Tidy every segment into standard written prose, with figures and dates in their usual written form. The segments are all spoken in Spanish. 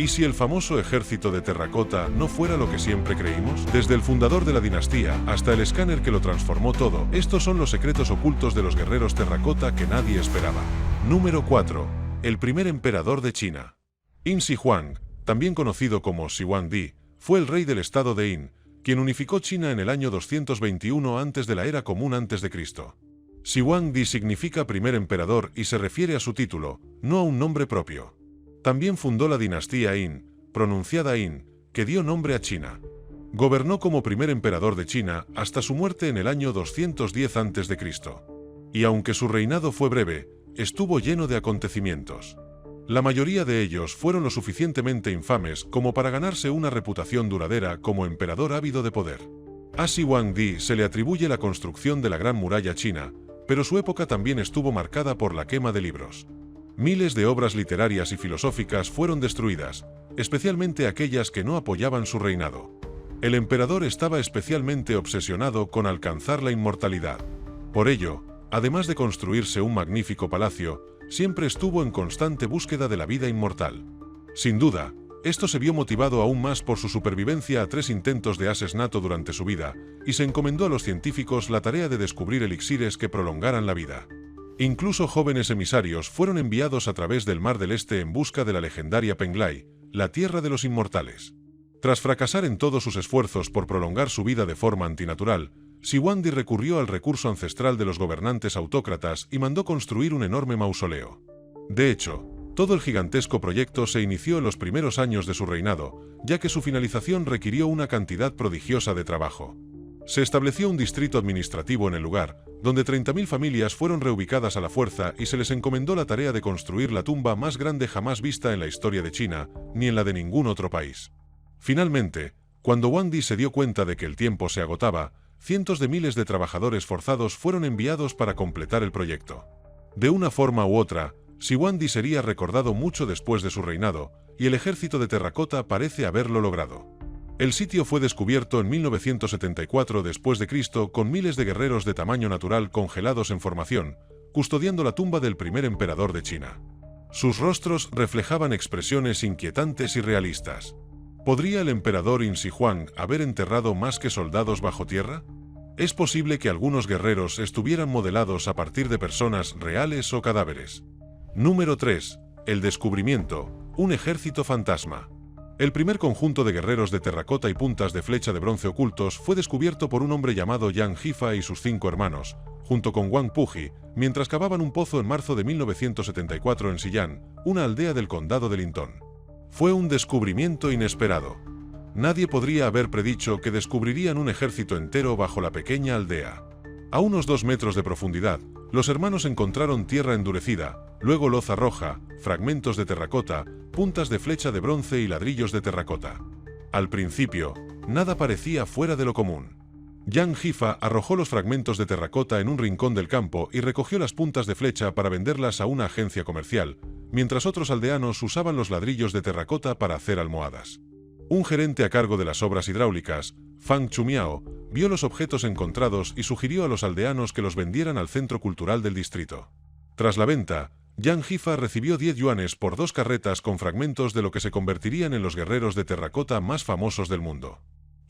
¿Y si el famoso ejército de terracota no fuera lo que siempre creímos? Desde el fundador de la dinastía hasta el escáner que lo transformó todo, estos son los secretos ocultos de los guerreros terracota que nadie esperaba. Número 4. El primer emperador de China. Yin Shi Huang, también conocido como Shi Huangdi, fue el rey del estado de Yin, quien unificó China en el año 221 antes de la era común a.C. Shi Huangdi significa primer emperador y se refiere a su título, no a un nombre propio. También fundó la dinastía Yin, pronunciada Yin, que dio nombre a China. Gobernó como primer emperador de China hasta su muerte en el año 210 a.C. Y aunque su reinado fue breve, estuvo lleno de acontecimientos. La mayoría de ellos fueron lo suficientemente infames como para ganarse una reputación duradera como emperador ávido de poder. A Shi Huangdi se le atribuye la construcción de la Gran Muralla China, pero su época también estuvo marcada por la quema de libros. Miles de obras literarias y filosóficas fueron destruidas, especialmente aquellas que no apoyaban su reinado. El emperador estaba especialmente obsesionado con alcanzar la inmortalidad. Por ello, además de construirse un magnífico palacio, siempre estuvo en constante búsqueda de la vida inmortal. Sin duda, esto se vio motivado aún más por su supervivencia a 3 intentos de asesinato durante su vida, y se encomendó a los científicos la tarea de descubrir elixires que prolongaran la vida. Incluso jóvenes emisarios fueron enviados a través del Mar del Este en busca de la legendaria Penglai, la tierra de los inmortales. Tras fracasar en todos sus esfuerzos por prolongar su vida de forma antinatural, Shi Huangdi recurrió al recurso ancestral de los gobernantes autócratas y mandó construir un enorme mausoleo. De hecho, todo el gigantesco proyecto se inició en los primeros años de su reinado, ya que su finalización requirió una cantidad prodigiosa de trabajo. Se estableció un distrito administrativo en el lugar, donde 30.000 familias fueron reubicadas a la fuerza y se les encomendó la tarea de construir la tumba más grande jamás vista en la historia de China, ni en la de ningún otro país. Finalmente, cuando Huangdi se dio cuenta de que el tiempo se agotaba, cientos de miles de trabajadores forzados fueron enviados para completar el proyecto. De una forma u otra, Shi Huangdi sería recordado mucho después de su reinado, y el ejército de terracota parece haberlo logrado. El sitio fue descubierto en 1974 después de Cristo con miles de guerreros de tamaño natural congelados en formación, custodiando la tumba del primer emperador de China. Sus rostros reflejaban expresiones inquietantes y realistas. ¿Podría el emperador Yin Shi Huang haber enterrado más que soldados bajo tierra? Es posible que algunos guerreros estuvieran modelados a partir de personas reales o cadáveres. Número 3. El descubrimiento, un ejército fantasma. El primer conjunto de guerreros de terracota y puntas de flecha de bronce ocultos fue descubierto por un hombre llamado Yang Jifa y sus 5 hermanos, junto con Wang Puji, mientras cavaban un pozo en marzo de 1974 en Xi'an, una aldea del condado de Linton. Fue un descubrimiento inesperado. Nadie podría haber predicho que descubrirían un ejército entero bajo la pequeña aldea. A unos 2 metros de profundidad, los hermanos encontraron tierra endurecida, luego loza roja, fragmentos de terracota, puntas de flecha de bronce y ladrillos de terracota. Al principio, nada parecía fuera de lo común. Yang Jifa arrojó los fragmentos de terracota en un rincón del campo y recogió las puntas de flecha para venderlas a una agencia comercial, mientras otros aldeanos usaban los ladrillos de terracota para hacer almohadas. Un gerente a cargo de las obras hidráulicas, Fang Chumiao, vio los objetos encontrados y sugirió a los aldeanos que los vendieran al centro cultural del distrito. Tras la venta, Yang Jifa recibió 10 yuanes por 2 carretas con fragmentos de lo que se convertirían en los guerreros de terracota más famosos del mundo.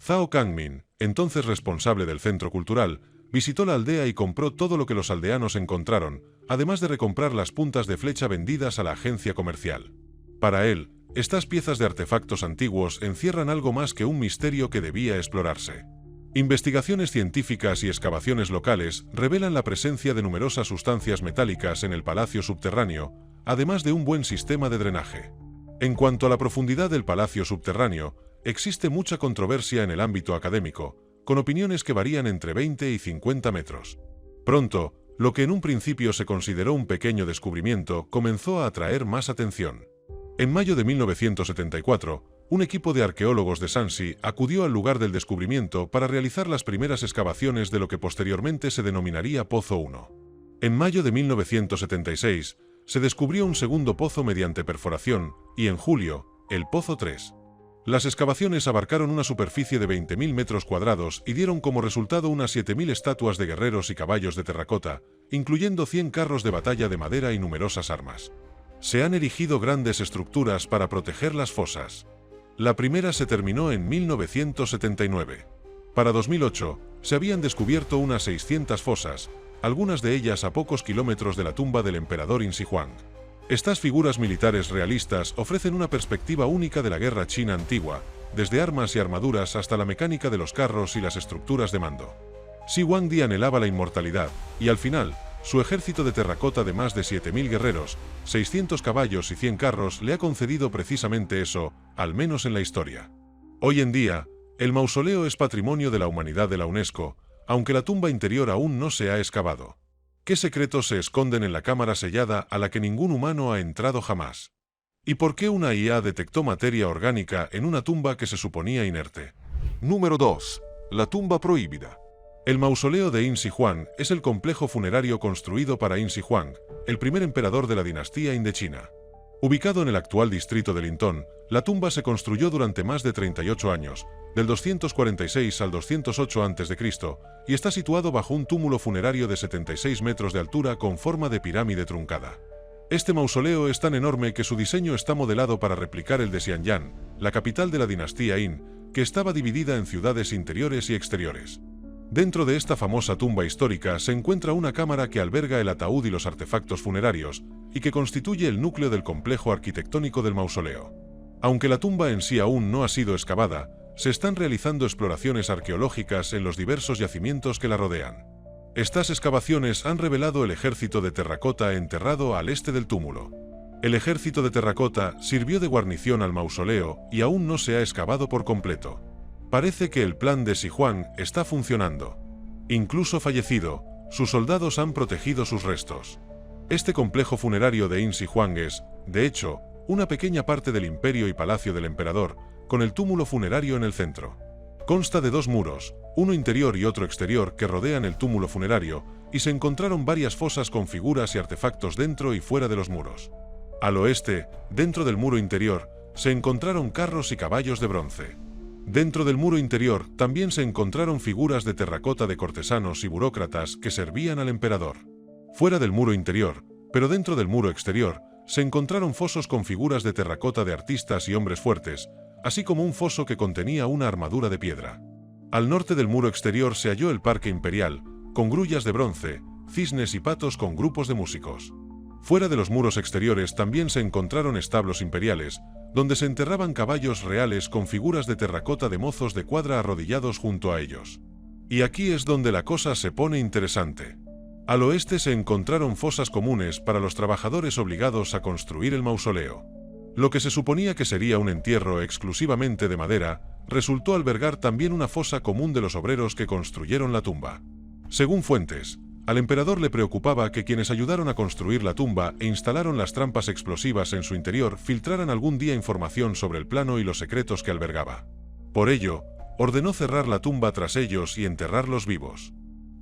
Zhao Kangmin, entonces responsable del centro cultural, visitó la aldea y compró todo lo que los aldeanos encontraron, además de recomprar las puntas de flecha vendidas a la agencia comercial. Para él, estas piezas de artefactos antiguos encierran algo más que un misterio que debía explorarse. Investigaciones científicas y excavaciones locales revelan la presencia de numerosas sustancias metálicas en el palacio subterráneo, además de un buen sistema de drenaje. En cuanto a la profundidad del palacio subterráneo, existe mucha controversia en el ámbito académico, con opiniones que varían entre 20 y 50 metros. Pronto, lo que en un principio se consideró un pequeño descubrimiento comenzó a atraer más atención. En mayo de 1974, un equipo de arqueólogos de Shanxi acudió al lugar del descubrimiento para realizar las primeras excavaciones de lo que posteriormente se denominaría Pozo 1. En mayo de 1976, se descubrió un segundo pozo mediante perforación, y en julio, el Pozo 3. Las excavaciones abarcaron una superficie de 20.000 metros cuadrados y dieron como resultado unas 7.000 estatuas de guerreros y caballos de terracota, incluyendo 100 carros de batalla de madera y numerosas armas. Se han erigido grandes estructuras para proteger las fosas. La primera se terminó en 1979. Para 2008, se habían descubierto unas 600 fosas, algunas de ellas a pocos kilómetros de la tumba del emperador Yin Shi Huang. Estas figuras militares realistas ofrecen una perspectiva única de la guerra china antigua, desde armas y armaduras hasta la mecánica de los carros y las estructuras de mando. Shi Huangdi anhelaba la inmortalidad, y al final, su ejército de terracota de más de 7.000 guerreros, 600 caballos y 100 carros le ha concedido precisamente eso, al menos en la historia. Hoy en día, el mausoleo es Patrimonio de la Humanidad de la UNESCO, aunque la tumba interior aún no se ha excavado. ¿Qué secretos se esconden en la cámara sellada a la que ningún humano ha entrado jamás? ¿Y por qué una IA detectó materia orgánica en una tumba que se suponía inerte? Número 2. La tumba prohibida. El mausoleo de Yin Shi Huang es el complejo funerario construido para Yin Shi Huang, el primer emperador de la dinastía Yin de China. Ubicado en el actual distrito de Linton, la tumba se construyó durante más de 38 años, del 246 al 208 a.C., y está situado bajo un túmulo funerario de 76 metros de altura con forma de pirámide truncada. Este mausoleo es tan enorme que su diseño está modelado para replicar el de Xianyang, la capital de la dinastía Yin, que estaba dividida en ciudades interiores y exteriores. Dentro de esta famosa tumba histórica se encuentra una cámara que alberga el ataúd y los artefactos funerarios, y que constituye el núcleo del complejo arquitectónico del mausoleo. Aunque la tumba en sí aún no ha sido excavada, se están realizando exploraciones arqueológicas en los diversos yacimientos que la rodean. Estas excavaciones han revelado el ejército de terracota enterrado al este del túmulo. El ejército de terracota sirvió de guarnición al mausoleo y aún no se ha excavado por completo. Parece que el plan de Shi Huang está funcionando. Incluso fallecido, sus soldados han protegido sus restos. Este complejo funerario de Yin Shi Huang es, de hecho, una pequeña parte del imperio y palacio del emperador, con el túmulo funerario en el centro. Consta de dos muros, uno interior y otro exterior que rodean el túmulo funerario, y se encontraron varias fosas con figuras y artefactos dentro y fuera de los muros. Al oeste, dentro del muro interior, se encontraron carros y caballos de bronce. Dentro del muro interior también se encontraron figuras de terracota de cortesanos y burócratas que servían al emperador. Fuera del muro interior, pero dentro del muro exterior, se encontraron fosos con figuras de terracota de artistas y hombres fuertes, así como un foso que contenía una armadura de piedra. Al norte del muro exterior se halló el Parque Imperial, con grullas de bronce, cisnes y patos con grupos de músicos. Fuera de los muros exteriores también se encontraron establos imperiales, donde se enterraban caballos reales con figuras de terracota de mozos de cuadra arrodillados junto a ellos. Y aquí es donde la cosa se pone interesante. Al oeste se encontraron fosas comunes para los trabajadores obligados a construir el mausoleo. Lo que se suponía que sería un entierro exclusivamente de madera, resultó albergar también una fosa común de los obreros que construyeron la tumba. Según fuentes, al emperador le preocupaba que quienes ayudaron a construir la tumba e instalaron las trampas explosivas en su interior filtraran algún día información sobre el plano y los secretos que albergaba. Por ello, ordenó cerrar la tumba tras ellos y enterrarlos vivos.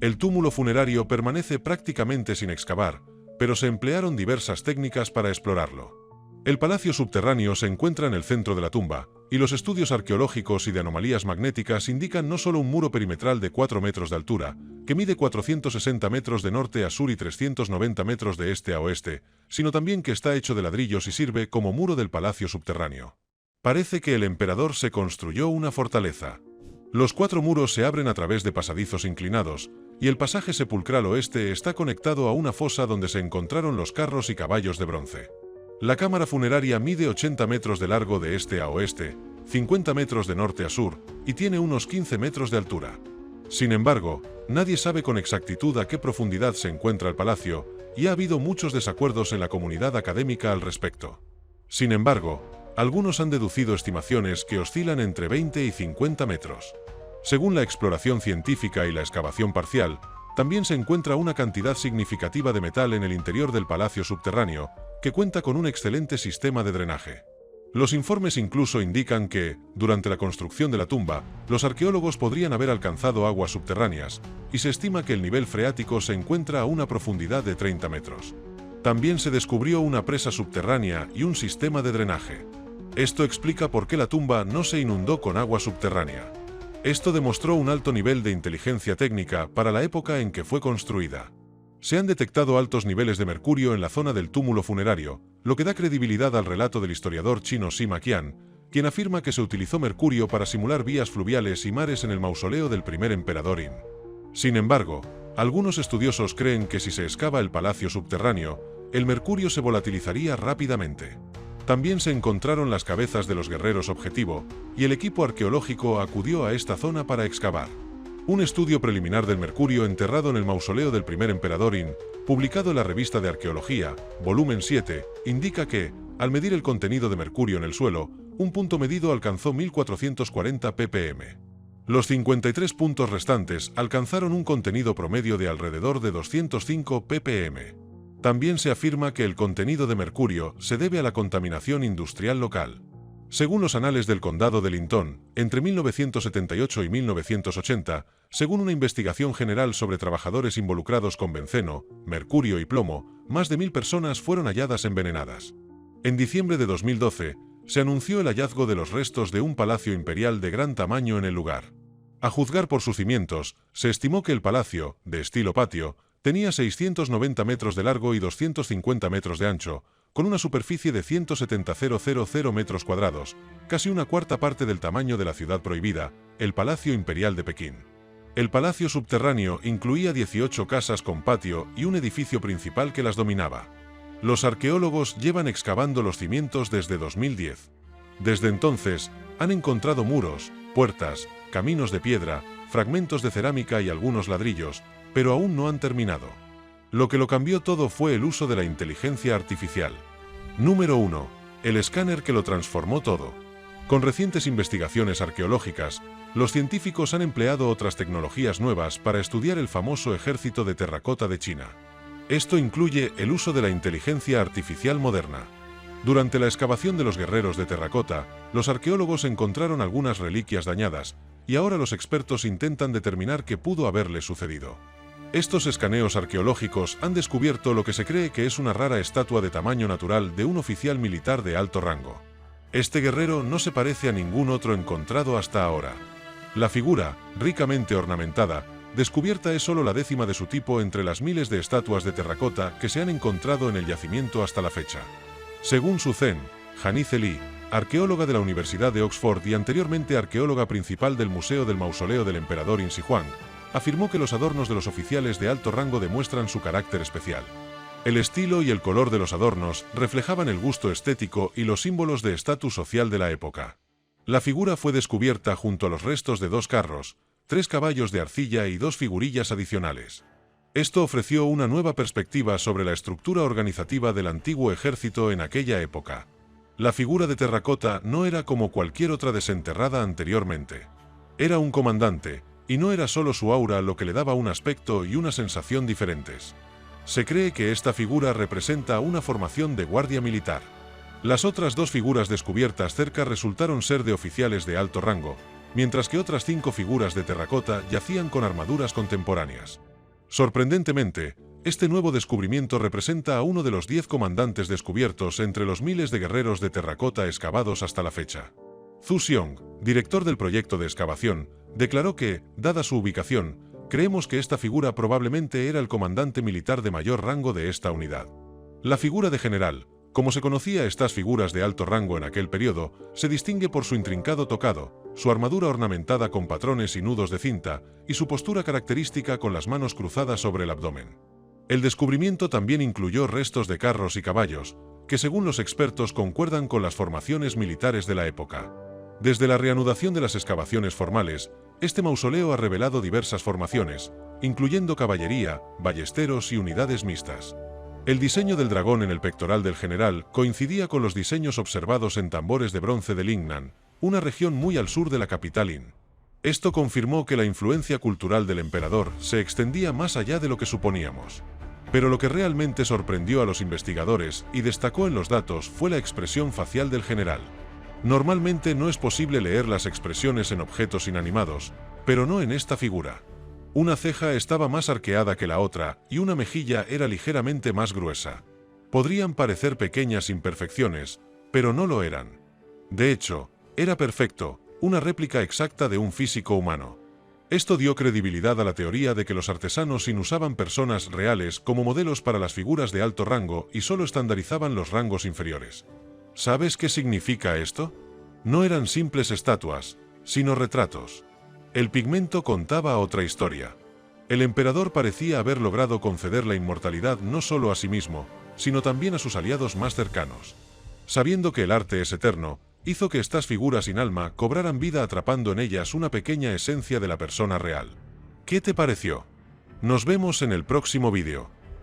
El túmulo funerario permanece prácticamente sin excavar, pero se emplearon diversas técnicas para explorarlo. El palacio subterráneo se encuentra en el centro de la tumba, y los estudios arqueológicos y de anomalías magnéticas indican no solo un muro perimetral de 4 metros de altura, que mide 460 metros de norte a sur y 390 metros de este a oeste, sino también que está hecho de ladrillos y sirve como muro del palacio subterráneo. Parece que el emperador se construyó una fortaleza. Los 4 muros se abren a través de pasadizos inclinados, y el pasaje sepulcral oeste está conectado a una fosa donde se encontraron los carros y caballos de bronce. La cámara funeraria mide 80 metros de largo de este a oeste, 50 metros de norte a sur, y tiene unos 15 metros de altura. Sin embargo, nadie sabe con exactitud a qué profundidad se encuentra el palacio, y ha habido muchos desacuerdos en la comunidad académica al respecto. Sin embargo, algunos han deducido estimaciones que oscilan entre 20 y 50 metros. Según la exploración científica y la excavación parcial, también se encuentra una cantidad significativa de metal en el interior del palacio subterráneo, que cuenta con un excelente sistema de drenaje. Los informes incluso indican que, durante la construcción de la tumba, los arqueólogos podrían haber alcanzado aguas subterráneas, y se estima que el nivel freático se encuentra a una profundidad de 30 metros. También se descubrió una presa subterránea y un sistema de drenaje. Esto explica por qué la tumba no se inundó con agua subterránea. Esto demostró un alto nivel de inteligencia técnica para la época en que fue construida. Se han detectado altos niveles de mercurio en la zona del túmulo funerario, lo que da credibilidad al relato del historiador chino Sima Qian, quien afirma que se utilizó mercurio para simular vías fluviales y mares en el mausoleo del primer emperador Qin. Sin embargo, algunos estudiosos creen que si se excava el palacio subterráneo, el mercurio se volatilizaría rápidamente. También se encontraron las cabezas de los guerreros objetivo, y el equipo arqueológico acudió a esta zona para excavar. Un estudio preliminar del mercurio enterrado en el mausoleo del primer emperador Qin, publicado en la revista de Arqueología, volumen 7, indica que, al medir el contenido de mercurio en el suelo, un punto medido alcanzó 1440 ppm. Los 53 puntos restantes alcanzaron un contenido promedio de alrededor de 205 ppm. También se afirma que el contenido de mercurio se debe a la contaminación industrial local. Según los anales del condado de Linton, entre 1978 y 1980, según una investigación general sobre trabajadores involucrados con benceno, mercurio y plomo, más de 1000 personas fueron halladas envenenadas. En diciembre de 2012, se anunció el hallazgo de los restos de un palacio imperial de gran tamaño en el lugar. A juzgar por sus cimientos, se estimó que el palacio, de estilo patio, tenía 690 metros de largo y 250 metros de ancho, con una superficie de 170.000 metros cuadrados, casi una cuarta parte del tamaño de la ciudad prohibida, el Palacio Imperial de Pekín. El palacio subterráneo incluía 18 casas con patio y un edificio principal que las dominaba. Los arqueólogos llevan excavando los cimientos desde 2010. Desde entonces, han encontrado muros, puertas, caminos de piedra, fragmentos de cerámica y algunos ladrillos, pero aún no han terminado. Lo que lo cambió todo fue el uso de la inteligencia artificial. Número 1. El escáner que lo transformó todo. Con recientes investigaciones arqueológicas, los científicos han empleado otras tecnologías nuevas para estudiar el famoso ejército de terracota de China. Esto incluye el uso de la inteligencia artificial moderna. Durante la excavación de los guerreros de terracota, los arqueólogos encontraron algunas reliquias dañadas, y ahora los expertos intentan determinar qué pudo haberle sucedido. Estos escaneos arqueológicos han descubierto lo que se cree que es una rara estatua de tamaño natural de un oficial militar de alto rango. Este guerrero no se parece a ningún otro encontrado hasta ahora. La figura, ricamente ornamentada, descubierta es solo la décima de su tipo entre las miles de estatuas de terracota que se han encontrado en el yacimiento hasta la fecha. Según Su Zhen, Janice Li, arqueóloga de la Universidad de Oxford y anteriormente arqueóloga principal del Museo del Mausoleo del Emperador Qin Shi Huang, afirmó que los adornos de los oficiales de alto rango demuestran su carácter especial. El estilo y el color de los adornos reflejaban el gusto estético y los símbolos de estatus social de la época. La figura fue descubierta junto a los restos de 2 carros, 3 caballos de arcilla y 2 figurillas adicionales. Esto ofreció una nueva perspectiva sobre la estructura organizativa del antiguo ejército en aquella época. La figura de terracota no era como cualquier otra desenterrada anteriormente. Era un comandante, y no era solo su aura lo que le daba un aspecto y una sensación diferentes. Se cree que esta figura representa una formación de guardia militar. Las otras 2 figuras descubiertas cerca resultaron ser de oficiales de alto rango, mientras que otras 5 figuras de terracota yacían con armaduras contemporáneas. Sorprendentemente, este nuevo descubrimiento representa a uno de los 10 comandantes descubiertos entre los miles de guerreros de terracota excavados hasta la fecha. Zhu Xiong, director del proyecto de excavación, declaró que, dada su ubicación, creemos que esta figura probablemente era el comandante militar de mayor rango de esta unidad. La figura de general, como se conocía a estas figuras de alto rango en aquel periodo, se distingue por su intrincado tocado, su armadura ornamentada con patrones y nudos de cinta, y su postura característica con las manos cruzadas sobre el abdomen. El descubrimiento también incluyó restos de carros y caballos, que según los expertos concuerdan con las formaciones militares de la época. Desde la reanudación de las excavaciones formales, este mausoleo ha revelado diversas formaciones, incluyendo caballería, ballesteros y unidades mixtas. El diseño del dragón en el pectoral del general coincidía con los diseños observados en tambores de bronce de Lingnan, una región muy al sur de la capital Qin. Esto confirmó que la influencia cultural del emperador se extendía más allá de lo que suponíamos. Pero lo que realmente sorprendió a los investigadores y destacó en los datos fue la expresión facial del general. Normalmente no es posible leer las expresiones en objetos inanimados, pero no en esta figura. Una ceja estaba más arqueada que la otra y una mejilla era ligeramente más gruesa. Podrían parecer pequeñas imperfecciones, pero no lo eran. De hecho, era perfecto, una réplica exacta de un físico humano. Esto dio credibilidad a la teoría de que los artesanos usaban personas reales como modelos para las figuras de alto rango y solo estandarizaban los rangos inferiores. ¿Sabes qué significa esto? No eran simples estatuas, sino retratos. El pigmento contaba otra historia. El emperador parecía haber logrado conceder la inmortalidad no solo a sí mismo, sino también a sus aliados más cercanos. Sabiendo que el arte es eterno, hizo que estas figuras sin alma cobraran vida atrapando en ellas una pequeña esencia de la persona real. ¿Qué te pareció? Nos vemos en el próximo vídeo.